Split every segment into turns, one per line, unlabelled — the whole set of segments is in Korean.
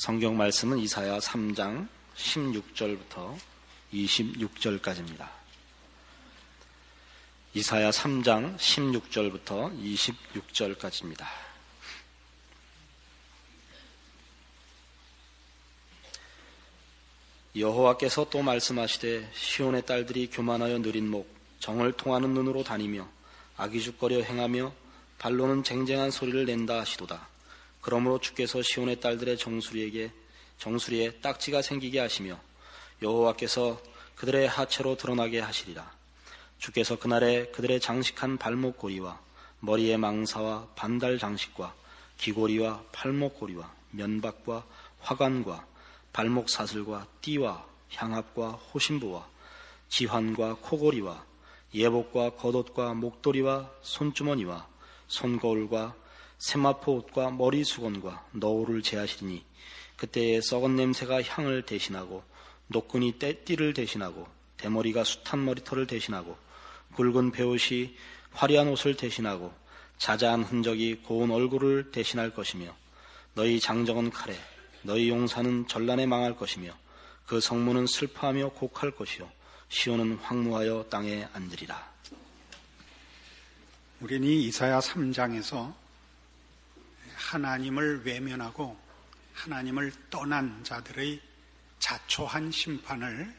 성경 말씀은 이사야 3장 16절부터 26절까지입니다. 이사야 3장 16절부터 26절까지입니다. 여호와께서 또 말씀하시되 시온의 딸들이 교만하여 느린 목 정을 통하는 눈으로 다니며 악의죽거려 행하며 발로는 쟁쟁한 소리를 낸다 하시도다. 그러므로 주께서 시온의 딸들의 정수리에 딱지가 생기게 하시며 여호와께서 그들의 하체로 드러나게 하시리라. 주께서 그날에 그들의 장식한 발목고리와 머리의 망사와 반달 장식과 귀고리와 팔목고리와 면박과 화관과 발목 사슬과 띠와 향합과 호신부와 지환과 코고리와 예복과 겉옷과 목도리와 손주머니와 손거울과 세마포 옷과 머리수건과 너울을 제하시리니 그때에 썩은 냄새가 향을 대신하고 노끈이 띠를 대신하고 대머리가 숱한 머리털을 대신하고 굵은 베옷이 화려한 옷을 대신하고 자자한 흔적이 고운 얼굴을 대신할 것이며 너희 장정은 칼에 너희 용사는 전란에 망할 것이며 그 성문은 슬퍼하며 곡할 것이요 시온은 황무하여 땅에 앉으리라.
우리는 이 이사야 3장에서 하나님을 외면하고 하나님을 떠난 자들의 자초한 심판을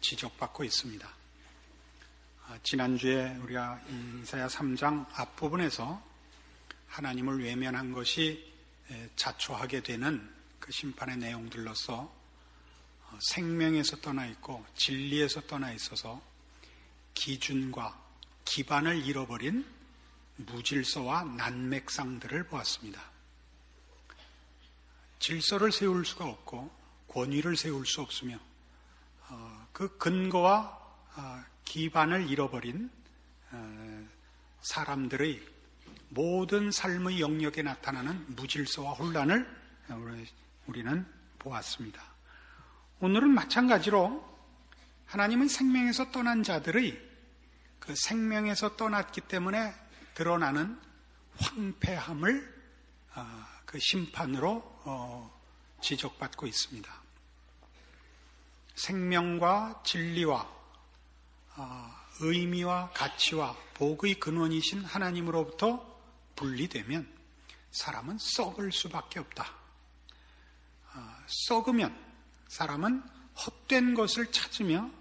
지적받고 있습니다. 지난주에 우리가 이사야 3장 앞부분에서 하나님을 외면한 것이 자초하게 되는 그 심판의 내용들로서 생명에서 떠나 있고 진리에서 떠나 있어서 기준과 기반을 잃어버린 무질서와 난맥상들을 보았습니다. 질서를 세울 수가 없고 권위를 세울 수 없으며 그 근거와 기반을 잃어버린 사람들의 모든 삶의 영역에 나타나는 무질서와 혼란을 우리는 보았습니다. 오늘은 마찬가지로 하나님은 생명에서 떠난 자들의 그 생명에서 떠났기 때문에 드러나는 황폐함을 그 심판으로 지적받고 있습니다. 생명과 진리와 의미와 가치와 복의 근원이신 하나님으로부터 분리되면 사람은 썩을 수밖에 없다. 썩으면 사람은 헛된 것을 찾으며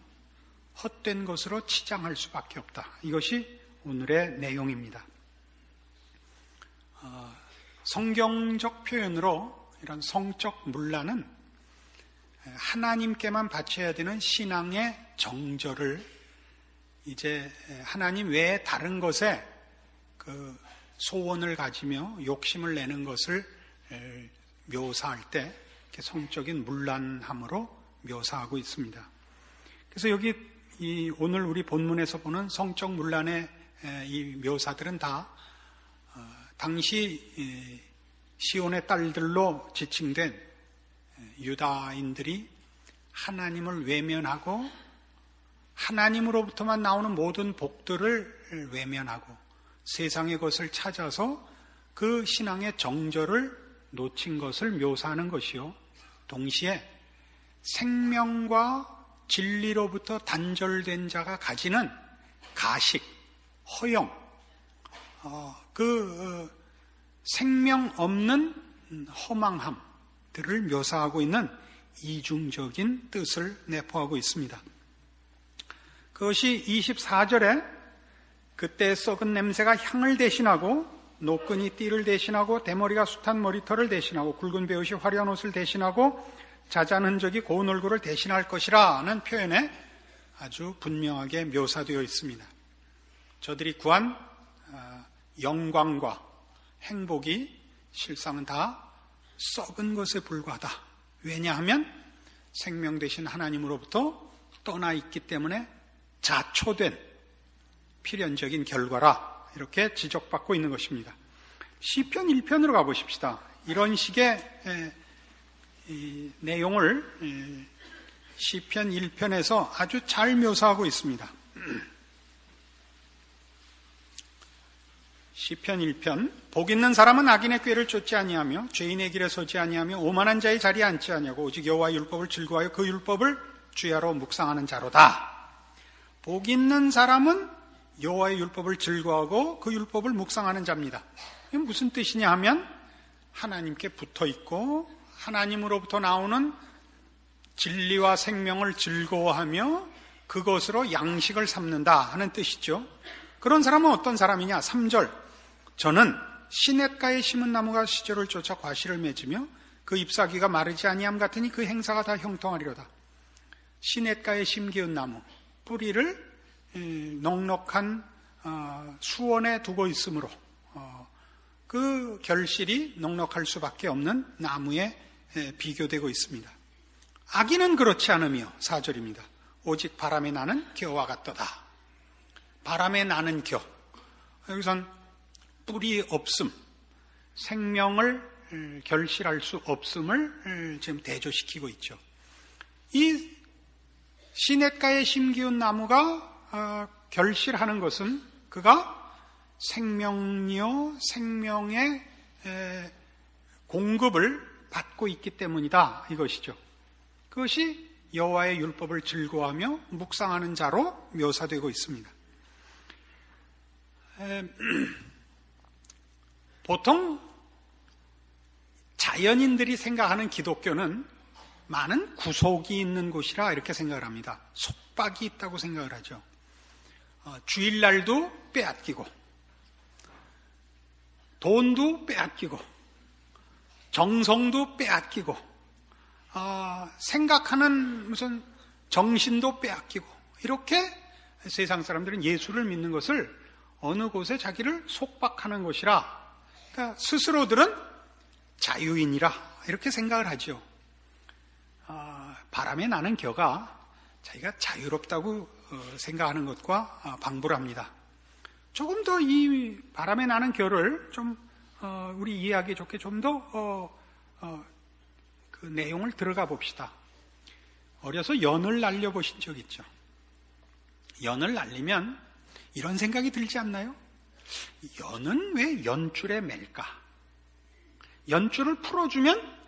헛된 것으로 치장할 수밖에 없다. 이것이 오늘의 내용입니다. 성경적 표현으로 이런 성적 문란은 하나님께만 바쳐야 되는 신앙의 정절을 이제 하나님 외에 다른 것에 그 소원을 가지며 욕심을 내는 것을 묘사할 때 이렇게 성적인 문란함으로 묘사하고 있습니다. 그래서 여기 오늘 우리 본문에서 보는 성적 문란의 이 묘사들은 다 당시 시온의 딸들로 지칭된 유다인들이 하나님을 외면하고 하나님으로부터만 나오는 모든 복들을 외면하고 세상의 것을 찾아서 그 신앙의 정절을 놓친 것을 묘사하는 것이요, 동시에 생명과 진리로부터 단절된 자가 가지는 가식, 허영, 생명 없는 허망함들을 묘사하고 있는 이중적인 뜻을 내포하고 있습니다. 그것이 24절에 그때 썩은 냄새가 향을 대신하고 노끈이 띠를 대신하고 대머리가 숱한 머리털을 대신하고 굵은 베옷이 화려한 옷을 대신하고 자잔 흔적이 고운 얼굴을 대신할 것이라는 표현에 아주 분명하게 묘사되어 있습니다. 저들이 구한 영광과 행복이 실상은 다 썩은 것에 불과하다. 왜냐하면 생명 되신 하나님으로부터 떠나 있기 때문에 자초된 필연적인 결과라, 이렇게 지적받고 있는 것입니다. 시편 1편으로 가보십시다. 이런 식의 이 내용을 시편 1편에서 아주 잘 묘사하고 있습니다. 시편 1편 복 있는 사람은 악인의 꾀를 쫓지 아니하며 죄인의 길에 서지 아니하며 오만한 자의 자리에 앉지 아니하고 오직 여호와의 율법을 즐거워하여 그 율법을 주야로 묵상하는 자로다. 복 있는 사람은 여호와의 율법을 즐거워하고 그 율법을 묵상하는 자입니다. 이게 무슨 뜻이냐 하면 하나님께 붙어 있고 하나님으로부터 나오는 진리와 생명을 즐거워하며 그것으로 양식을 삼는다 하는 뜻이죠. 그런 사람은 어떤 사람이냐? 3절 저는 시냇가에 심은 나무가 시절을 쫓아 과실을 맺으며 그 잎사귀가 마르지 아니함 같으니 그 행사가 다 형통하리로다. 시냇가에 심기운 나무 뿌리를 넉넉한 수원에 두고 있으므로 그 결실이 넉넉할 수밖에 없는 나무에 비교되고 있습니다. 악인은 그렇지 않으며 4절입니다. 오직 바람에 나는 겨와 같도다. 바람에 나는 겨. 여기선 뿌리 없음, 생명을 결실할 수 없음을 지금 대조시키고 있죠. 이 시냇가에 심기운 나무가 결실하는 것은 그가 생명이요 생명의 공급을 받고 있기 때문이다 이것이죠. 그것이 여호와의 율법을 즐거워하며 묵상하는 자로 묘사되고 있습니다. 보통 자연인들이 생각하는 기독교는 많은 구속이 있는 곳이라 이렇게 생각을 합니다. 속박이 있다고 생각을 하죠. 주일날도 빼앗기고 돈도 빼앗기고 정성도 빼앗기고 생각하는 무슨 정신도 빼앗기고 이렇게 세상 사람들은 예수를 믿는 것을 어느 곳에 자기를 속박하는 것이라 그러니까 스스로들은 자유인이라 이렇게 생각을 하죠. 바람에 나는 겨가 자기가 자유롭다고 생각하는 것과 방불합니다. 조금 더 이 바람에 나는 겨를 좀 우리 이해하기 좋게 좀 더 그 내용을 들어가 봅시다. 어려서 연을 날려보신 적 있죠? 연을 날리면 이런 생각이 들지 않나요? 연은 왜 연줄에 맬까? 연줄을 풀어주면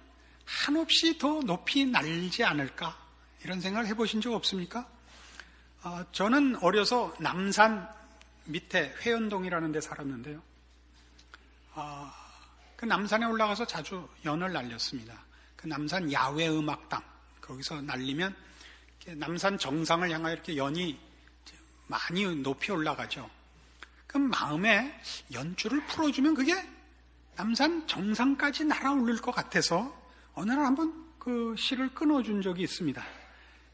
한없이 더 높이 날지 않을까? 이런 생각을 해보신 적 없습니까? 저는 어려서 남산 밑에 회원동이라는 데 살았는데요. 그 남산에 올라가서 자주 연을 날렸습니다. 그 남산 야외음악당 거기서 날리면 남산 정상을 향하여 이렇게 연이 많이 높이 올라가죠. 그럼 마음에 연줄을 풀어주면 그게 남산 정상까지 날아오를 것 같아서 어느 날 한번 그 실을 끊어준 적이 있습니다.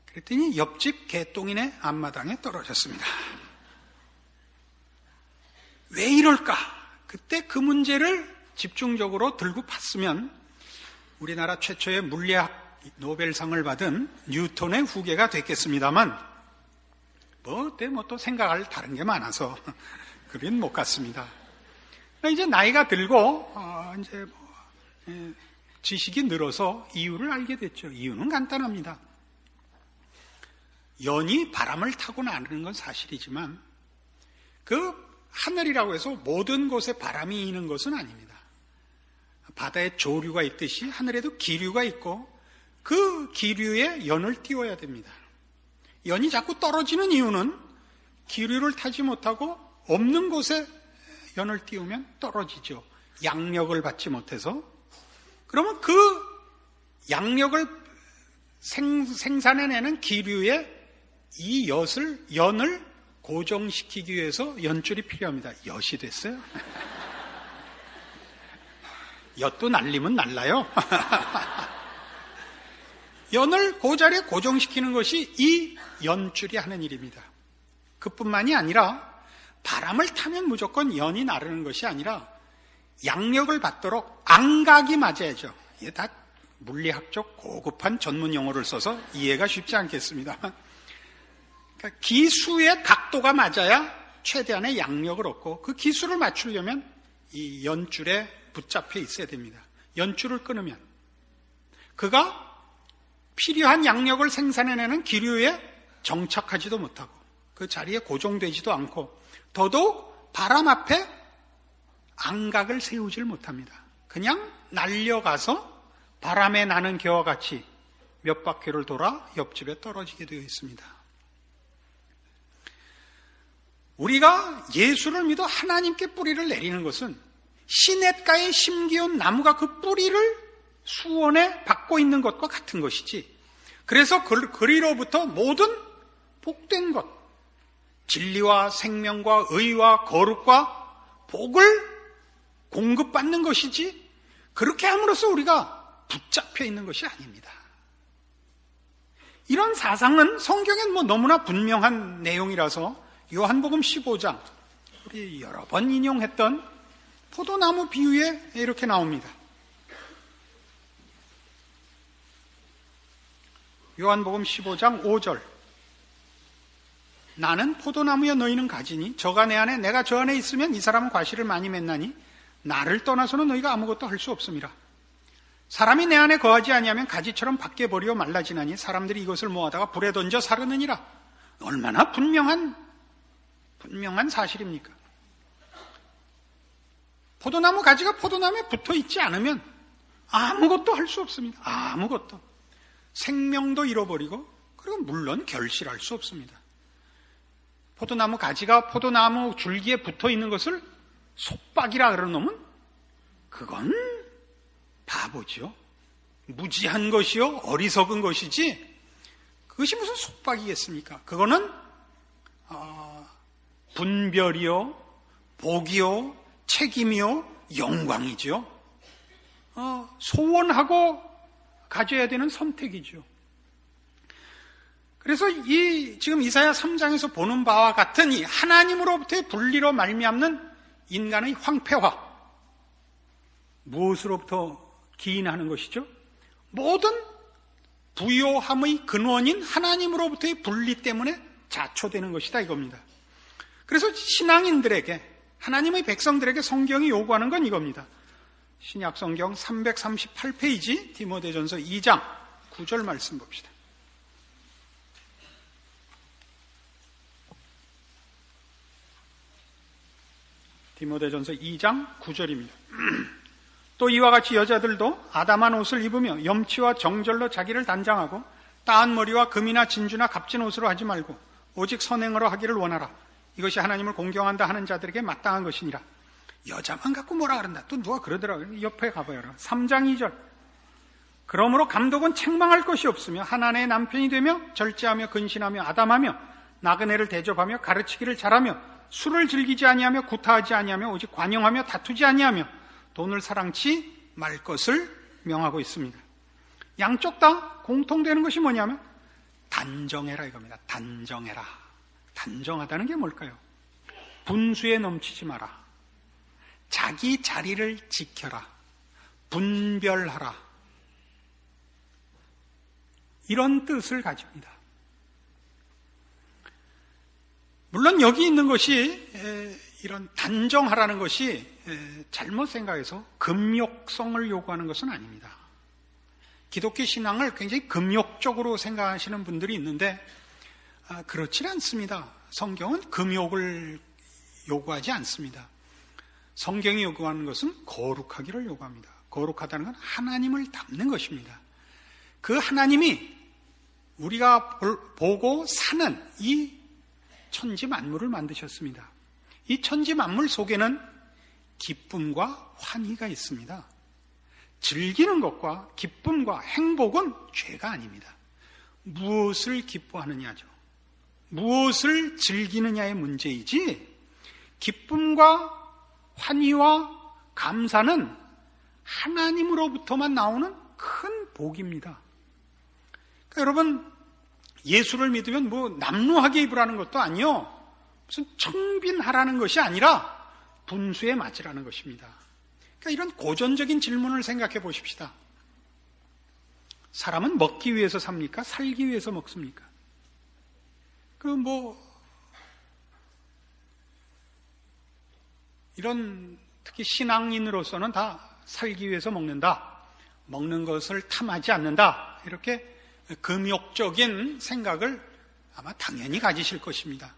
그랬더니 옆집 개똥이네 앞마당에 떨어졌습니다. 왜 이럴까? 그때 그 문제를 집중적으로 들고 봤으면 우리나라 최초의 물리학 노벨상을 받은 뉴턴의 후계가 됐겠습니다만 그때 또 생각할 다른 게 많아서 그린 못 갔습니다. 이제 나이가 들고 이제 지식이 늘어서 이유를 알게 됐죠. 이유는 간단합니다. 연이 바람을 타고 나르는 건 사실이지만 그 하늘이라고 해서 모든 곳에 바람이 이는 것은 아닙니다. 바다에 조류가 있듯이 하늘에도 기류가 있고 그 기류에 연을 띄워야 됩니다. 연이 자꾸 떨어지는 이유는 기류를 타지 못하고 없는 곳에 연을 띄우면 떨어지죠. 양력을 받지 못해서. 그러면 그 양력을 생산해내는 기류에 이 연을 고정시키기 위해서 연줄이 필요합니다. 엿이 됐어요? 엿도 날리면 날라요. 연을 그 자리에 고정시키는 것이 이 연줄이 하는 일입니다. 그뿐만이 아니라 바람을 타면 무조건 연이 나르는 것이 아니라 양력을 받도록 안각이 맞아야죠. 이게 다 물리학적 고급한 전문 용어를 써서 이해가 쉽지 않겠습니다. 그러니까 기수의 각도가 맞아야 최대한의 양력을 얻고 그 기수를 맞추려면 이 연줄에 붙잡혀 있어야 됩니다. 연줄을 끊으면 그가 필요한 양력을 생산해내는 기류에 정착하지도 못하고 그 자리에 고정되지도 않고 더더욱 바람 앞에 안각을 세우질 못합니다. 그냥 날려가서 바람에 나는 개와 같이 몇 바퀴를 돌아 옆집에 떨어지게 되어 있습니다. 우리가 예수를 믿어 하나님께 뿌리를 내리는 것은 시냇가에 심기운 나무가 그 뿌리를 수원에 받고 있는 것과 같은 것이지, 그래서 그리로부터 모든 복된 것, 진리와 생명과 의와 거룩과 복을 공급받는 것이지, 그렇게 함으로써 우리가 붙잡혀 있는 것이 아닙니다. 이런 사상은 성경엔 너무나 분명한 내용이라서 요한복음 15장, 우리 여러 번 인용했던 포도나무 비유에 이렇게 나옵니다. 요한복음 15장 5절. 나는 포도나무여 너희는 가지니 저가 내 안에 내가 저 안에 있으면 이 사람은 과실을 많이 맺나니 나를 떠나서는 너희가 아무것도 할 수 없음이라. 사람이 내 안에 거하지 아니하면 가지처럼 밖에 버리어 말라지나니 사람들이 이것을 모아다가 불에 던져 사르느니라. 얼마나 분명한 사실입니까? 포도나무 가지가 포도나무에 붙어 있지 않으면 아무것도 할 수 없습니다. 아무것도. 생명도 잃어버리고, 그리고 물론 결실할 수 없습니다. 포도나무 가지가 포도나무 줄기에 붙어 있는 것을 속박이라 그러는 놈은 그건 바보죠. 무지한 것이요, 어리석은 것이지, 그것이 무슨 속박이겠습니까? 그거는 분별이요, 복이요, 책임이요, 영광이죠. 소원하고 가져야 되는 선택이죠. 그래서 지금 이사야 3장에서 보는 바와 같은 이 하나님으로부터의 분리로 말미암는 인간의 황폐화, 무엇으로부터 기인하는 것이죠? 모든 부요함의 근원인 하나님으로부터의 분리 때문에 자초되는 것이다 이겁니다. 그래서 신앙인들에게, 하나님의 백성들에게 성경이 요구하는 건 이겁니다. 신약 성경 338페이지 디모데전서 2장 9절 말씀 봅시다. 디모데전서 2장 9절입니다. 또 이와 같이 여자들도 아담한 옷을 입으며 염치와 정절로 자기를 단장하고 따은 머리와 금이나 진주나 값진 옷으로 하지 말고 오직 선행으로 하기를 원하라. 이것이 하나님을 공경한다 하는 자들에게 마땅한 것이니라. 여자만 갖고 뭐라 그런다. 또 누가 그러더라고요. 옆에 가봐요. 3장 2절. 그러므로 감독은 책망할 것이 없으며 하나님의 남편이 되며 절제하며 근신하며 아담하며 나그네를 대접하며 가르치기를 잘하며 술을 즐기지 아니하며 구타하지 아니하며 오직 관용하며 다투지 아니하며 돈을 사랑치 말 것을 명하고 있습니다. 양쪽 다 공통되는 것이 뭐냐면 단정해라 이겁니다. 단정해라. 단정하다는 게 뭘까요? 분수에 넘치지 마라. 자기 자리를 지켜라. 분별하라. 이런 뜻을 가집니다. 물론 여기 있는 것이 이런 단정하라는 것이 잘못 생각해서 금욕성을 요구하는 것은 아닙니다. 기독교 신앙을 굉장히 금욕적으로 생각하시는 분들이 있는데 그렇지 않습니다. 성경은 금욕을 요구하지 않습니다. 성경이 요구하는 것은 거룩하기를 요구합니다. 거룩하다는 건 하나님을 닮는 것입니다. 그 하나님이 우리가 보고 사는 이 천지 만물을 만드셨습니다. 이 천지 만물 속에는 기쁨과 환희가 있습니다. 즐기는 것과 기쁨과 행복은 죄가 아닙니다. 무엇을 기뻐하느냐죠. 무엇을 즐기느냐의 문제이지, 기쁨과 환희와 감사는 하나님으로부터만 나오는 큰 복입니다. 그러니까 여러분, 예수를 믿으면 남루하게 입으라는 것도 아니요, 무슨 청빈하라는 것이 아니라 분수에 맞으라는 것입니다. 그러니까 이런 고전적인 질문을 생각해 보십시다. 사람은 먹기 위해서 삽니까? 살기 위해서 먹습니까? 이런 특히 신앙인으로서는 다 살기 위해서 먹는다. 먹는 것을 탐하지 않는다. 이렇게 금욕적인 생각을 아마 당연히 가지실 것입니다.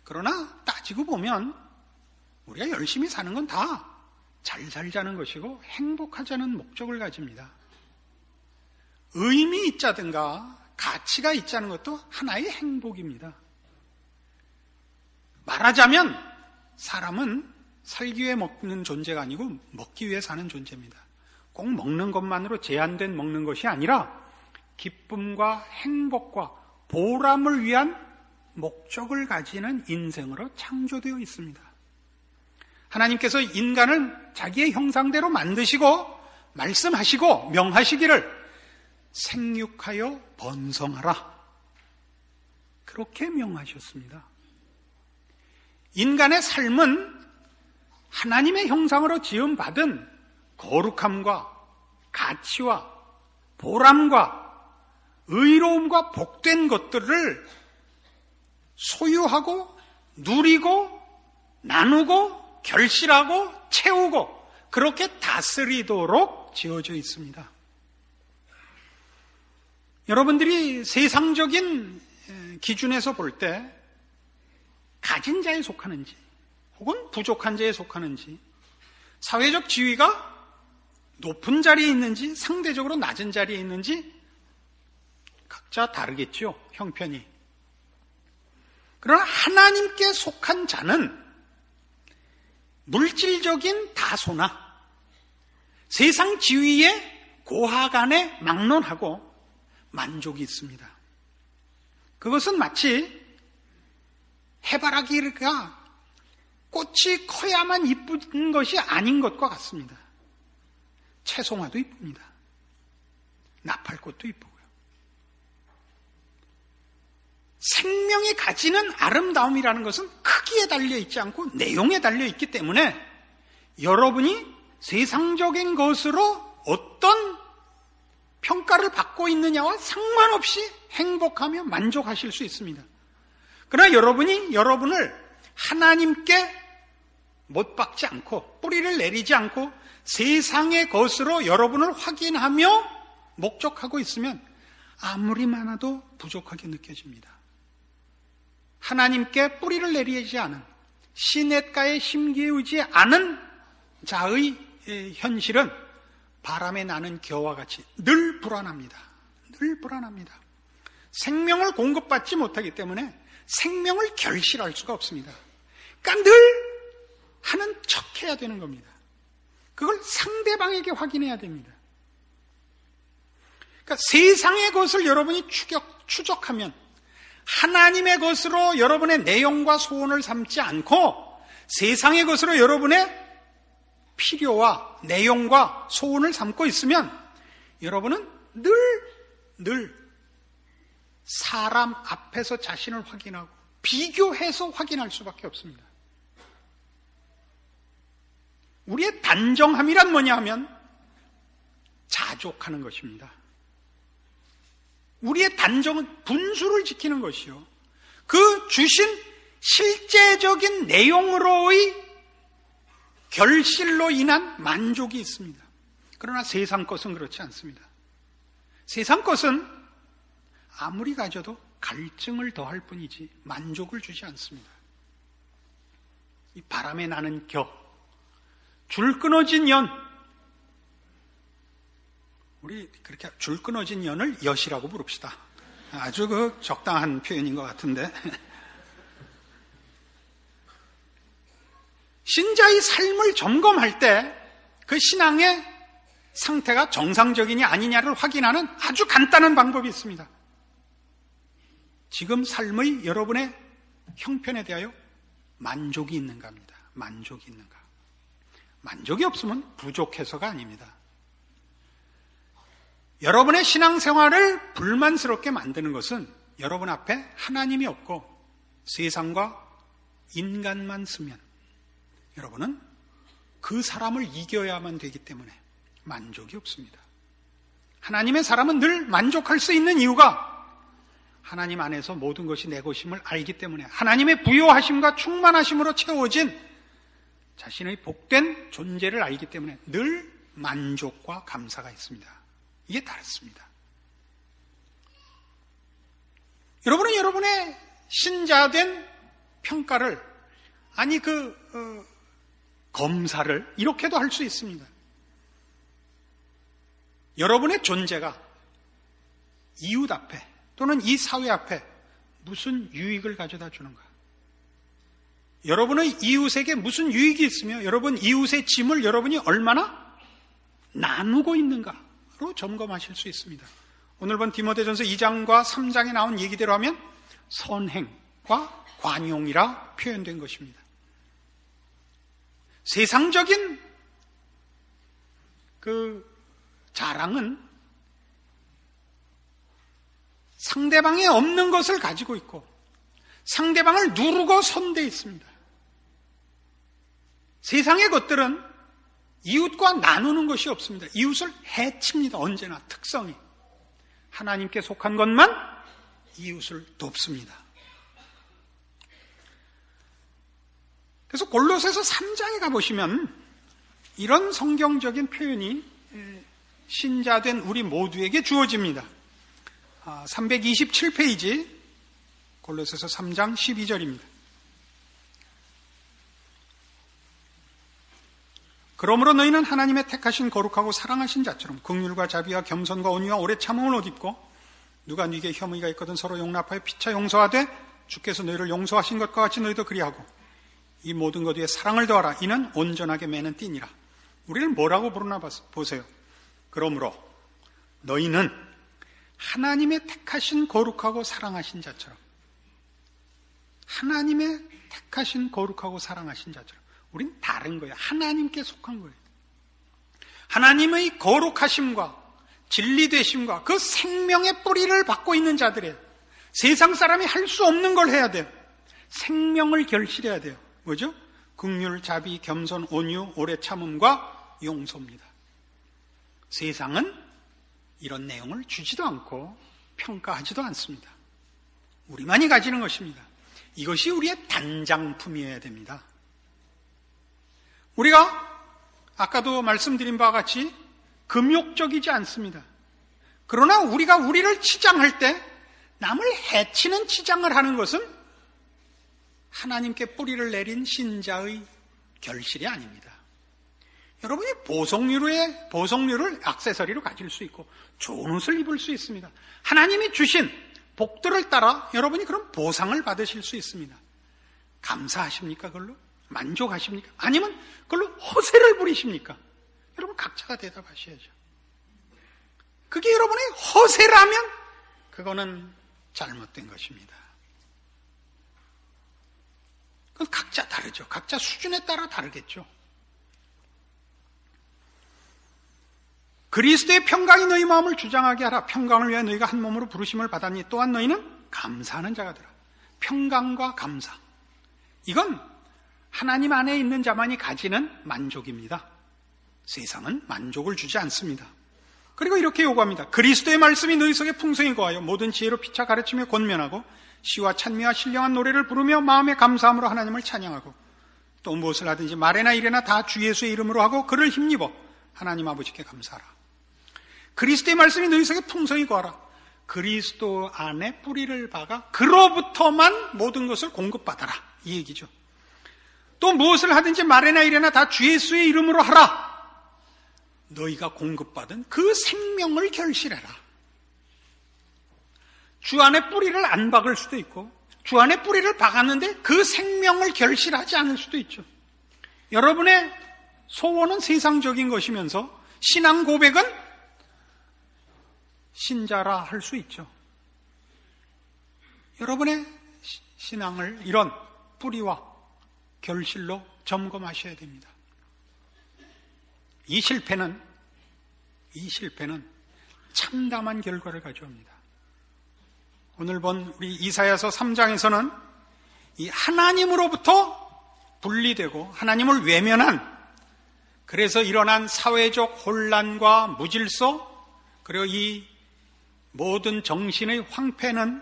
그러나 따지고 보면 우리가 열심히 사는 건 다 잘 살자는 것이고 행복하자는 목적을 가집니다. 의미 있자든가 가치가 있자는 것도 하나의 행복입니다. 말하자면 사람은 살기 위해 먹는 존재가 아니고 먹기 위해 사는 존재입니다. 꼭 먹는 것만으로 제한된 먹는 것이 아니라 기쁨과 행복과 보람을 위한 목적을 가지는 인생으로 창조되어 있습니다. 하나님께서 인간을 자기의 형상대로 만드시고 말씀하시고 명하시기를 생육하여 번성하라, 그렇게 명하셨습니다. 인간의 삶은 하나님의 형상으로 지음받은 거룩함과 가치와 보람과 의로움과 복된 것들을 소유하고 누리고 나누고 결실하고 채우고 그렇게 다스리도록 지어져 있습니다. 여러분들이 세상적인 기준에서 볼 때 가진 자에 속하는지 혹은 부족한 자에 속하는지, 사회적 지위가 높은 자리에 있는지 상대적으로 낮은 자리에 있는지 각자 다르겠죠, 형편이. 그러나 하나님께 속한 자는 물질적인 다소나 세상 지위의 고하간에 막론하고 만족이 있습니다. 그것은 마치 해바라기가 꽃이 커야만 이쁜 것이 아닌 것과 같습니다. 채송화도 이쁩니다. 나팔꽃도 이쁘고요. 생명이 가지는 아름다움이라는 것은 크기에 달려있지 않고 내용에 달려있기 때문에 여러분이 세상적인 것으로 어떤 평가를 받고 있느냐와 상관없이 행복하며 만족하실 수 있습니다. 그러나 여러분이 여러분을 하나님께 못 박지 않고 뿌리를 내리지 않고 세상의 것으로 여러분을 확인하며 목적하고 있으면 아무리 많아도 부족하게 느껴집니다. 하나님께 뿌리를 내리지 않은 시냇가에 심기우지 않은 자의 현실은 바람에 나는 겨와 같이 늘 불안합니다. 늘 불안합니다. 생명을 공급받지 못하기 때문에 생명을 결실할 수가 없습니다. 그러니까 늘 하는 척 해야 되는 겁니다. 그걸 상대방에게 확인해야 됩니다. 그러니까 세상의 것을 여러분이 추적하면 하나님의 것으로 여러분의 내용과 소원을 삼지 않고 세상의 것으로 여러분의 필요와 내용과 소원을 삼고 있으면 여러분은 늘 사람 앞에서 자신을 확인하고 비교해서 확인할 수밖에 없습니다. 우리의 단정함이란 뭐냐 하면 자족하는 것입니다. 우리의 단정은 분수를 지키는 것이요, 그 주신 실제적인 내용으로의 결실로 인한 만족이 있습니다. 그러나 세상 것은 그렇지 않습니다. 세상 것은 아무리 가져도 갈증을 더할 뿐이지 만족을 주지 않습니다. 이 바람에 나는 겨, 줄 끊어진 연, 우리 그렇게 줄 끊어진 연을 엿이라고 부릅시다. 아주 그 적당한 표현인 것 같은데, 신자의 삶을 점검할 때 그 신앙의 상태가 정상적이냐 아니냐를 확인하는 아주 간단한 방법이 있습니다. 지금 삶의 여러분의 형편에 대하여 만족이 있는가 합니다. 만족이 있는가. 만족이 없으면 부족해서가 아닙니다. 여러분의 신앙생활을 불만스럽게 만드는 것은 여러분 앞에 하나님이 없고 세상과 인간만 쓰면 여러분은 그 사람을 이겨야만 되기 때문에 만족이 없습니다. 하나님의 사람은 늘 만족할 수 있는 이유가 하나님 안에서 모든 것이 내 것임을 알기 때문에, 하나님의 부요하심과 충만하심으로 채워진 자신의 복된 존재를 알기 때문에 늘 만족과 감사가 있습니다. 이게 다릅니다. 여러분은 여러분의 신자된 평가를, 아니 검사를 이렇게도 할 수 있습니다. 여러분의 존재가 이웃 앞에 또는 이 사회 앞에 무슨 유익을 가져다 주는가? 여러분의 이웃에게 무슨 유익이 있으며 여러분 이웃의 짐을 여러분이 얼마나 나누고 있는가로 점검하실 수 있습니다. 오늘 본 디모데전서 2장과 3장에 나온 얘기대로 하면 선행과 관용이라 표현된 것입니다. 세상적인 그 자랑은 상대방에 없는 것을 가지고 있고 상대방을 누르고 선대해 있습니다. 세상의 것들은 이웃과 나누는 것이 없습니다. 이웃을 해칩니다. 언제나 특성이. 하나님께 속한 것만 이웃을 돕습니다. 그래서 골로새서 3장에 가보시면 이런 성경적인 표현이 신자된 우리 모두에게 주어집니다. 327페이지 골로새서 3장 12절입니다. 그러므로 너희는 하나님의 택하신 거룩하고 사랑하신 자처럼 긍휼과 자비와 겸손과 온유와 오래 참음을 옷 입고 누가 네게 혐의가 있거든 서로 용납하여 피차 용서하되 주께서 너희를 용서하신 것과 같이 너희도 그리하고 이 모든 것 위에 사랑을 더하라. 이는 온전하게 매는 띠니라. 우리를 뭐라고 부르나 보세요. 그러므로 너희는 하나님의 택하신 거룩하고 사랑하신 자처럼 하나님의 택하신 거룩하고 사랑하신 자처럼 우린 다른 거예요. 하나님께 속한 거예요. 하나님의 거룩하심과 진리되심과 그 생명의 뿌리를 받고 있는 자들이에요. 세상 사람이 할 수 없는 걸 해야 돼요. 생명을 결실해야 돼요. 뭐죠? 긍휼, 자비, 겸손, 온유, 오래 참음과 용서입니다. 세상은 이런 내용을 주지도 않고 평가하지도 않습니다. 우리만이 가지는 것입니다. 이것이 우리의 단장품이어야 됩니다. 우리가 아까도 말씀드린 바와 같이 금욕적이지 않습니다. 그러나 우리가 우리를 치장할 때 남을 해치는 치장을 하는 것은 하나님께 뿌리를 내린 신자의 결실이 아닙니다. 여러분이 보석류를 액세서리로 가질 수 있고 좋은 옷을 입을 수 있습니다. 하나님이 주신 복들을 따라 여러분이 그런 보상을 받으실 수 있습니다. 감사하십니까? 그걸로? 만족하십니까? 아니면 그걸로 허세를 부리십니까? 여러분 각자가 대답하셔야죠. 그게 여러분의 허세라면 그거는 잘못된 것입니다. 그건 각자 다르죠. 각자 수준에 따라 다르겠죠. 그리스도의 평강이 너희 마음을 주장하게 하라. 평강을 위해 너희가 한 몸으로 부르심을 받았니? 또한 너희는 감사하는 자가 되라. 평강과 감사. 이건 하나님 안에 있는 자만이 가지는 만족입니다. 세상은 만족을 주지 않습니다. 그리고 이렇게 요구합니다. 그리스도의 말씀이 너희 속에 풍성히 거하여 모든 지혜로 피차 가르치며 권면하고 시와 찬미와 신령한 노래를 부르며 마음의 감사함으로 하나님을 찬양하고 또 무엇을 하든지 말에나 일에나 다 주 예수의 이름으로 하고 그를 힘입어 하나님 아버지께 감사하라. 그리스도의 말씀이 너희 속에 풍성히 거하라. 그리스도 안에 뿌리를 박아 그로부터만 모든 것을 공급받아라. 이 얘기죠. 또 무엇을 하든지 말에나 일에나 다 주 예수의 이름으로 하라. 너희가 공급받은 그 생명을 결실해라. 주 안에 뿌리를 안 박을 수도 있고 주 안에 뿌리를 박았는데 그 생명을 결실하지 않을 수도 있죠. 여러분의 소원은 세상적인 것이면서 신앙 고백은 신자라 할 수 있죠. 여러분의 신앙을 이런 뿌리와 결실로 점검하셔야 됩니다. 이 실패는 참담한 결과를 가져옵니다. 오늘 본 우리 이사야서 3장에서는 이 하나님으로부터 분리되고 하나님을 외면한 그래서 일어난 사회적 혼란과 무질서 그리고 이 모든 정신의 황폐는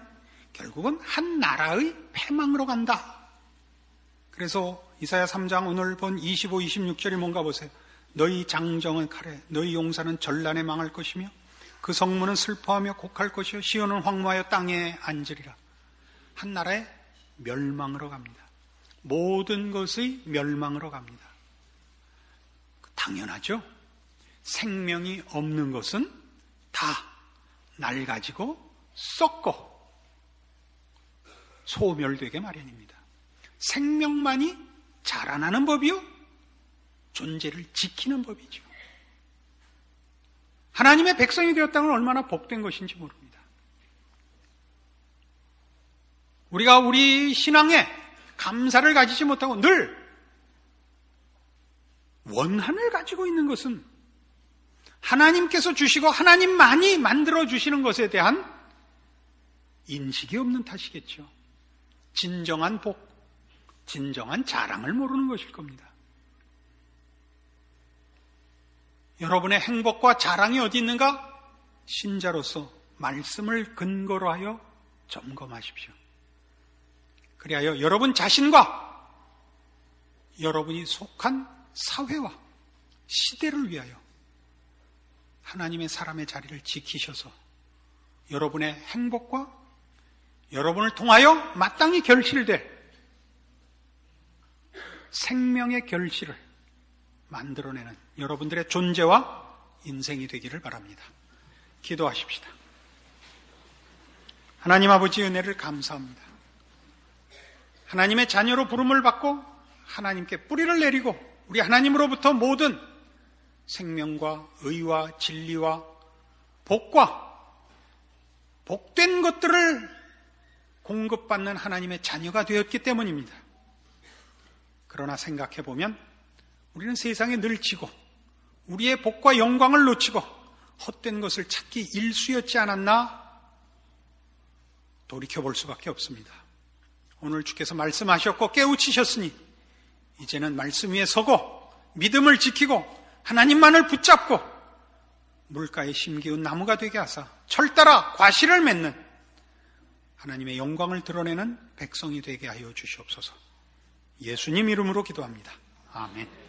결국은 한 나라의 패망으로 간다. 그래서 이사야 3장 오늘 본 25, 26절이 뭔가 보세요. 너희 장정은 칼에 너희 용사는 전란에 망할 것이며 그 성문은 슬퍼하며 곡할 것이요 시온은 황무하여 땅에 앉으리라. 한 나라의 멸망으로 갑니다. 모든 것의 멸망으로 갑니다. 당연하죠. 생명이 없는 것은 다 낡아지고 썩고 소멸되게 마련입니다. 생명만이 자라나는 법이요, 존재를 지키는 법이죠. 하나님의 백성이 되었다는 건 얼마나 복된 것인지 모릅니다. 우리가 우리 신앙에 감사를 가지지 못하고 늘 원한을 가지고 있는 것은 하나님께서 주시고 하나님만이 만들어 주시는 것에 대한 인식이 없는 탓이겠죠. 진정한 복, 진정한 자랑을 모르는 것일 겁니다. 여러분의 행복과 자랑이 어디 있는가? 신자로서 말씀을 근거로 하여 점검하십시오. 그리하여 여러분 자신과 여러분이 속한 사회와 시대를 위하여 하나님의 사람의 자리를 지키셔서 여러분의 행복과 여러분을 통하여 마땅히 결실될 생명의 결실을 만들어내는 여러분들의 존재와 인생이 되기를 바랍니다. 기도하십시다. 하나님 아버지, 은혜를 감사합니다. 하나님의 자녀로 부름을 받고 하나님께 뿌리를 내리고 우리 하나님으로부터 모든 생명과 의와 진리와 복과 복된 것들을 공급받는 하나님의 자녀가 되었기 때문입니다. 그러나 생각해보면 우리는 세상에 늘 지고 우리의 복과 영광을 놓치고 헛된 것을 찾기 일쑤였지 않았나 돌이켜볼 수밖에 없습니다. 오늘 주께서 말씀하셨고 깨우치셨으니 이제는 말씀 위에 서고 믿음을 지키고 하나님만을 붙잡고 물가에 심기운 나무가 되게 하사 철따라 과실을 맺는 하나님의 영광을 드러내는 백성이 되게 하여 주시옵소서. 예수님 이름으로 기도합니다. 아멘.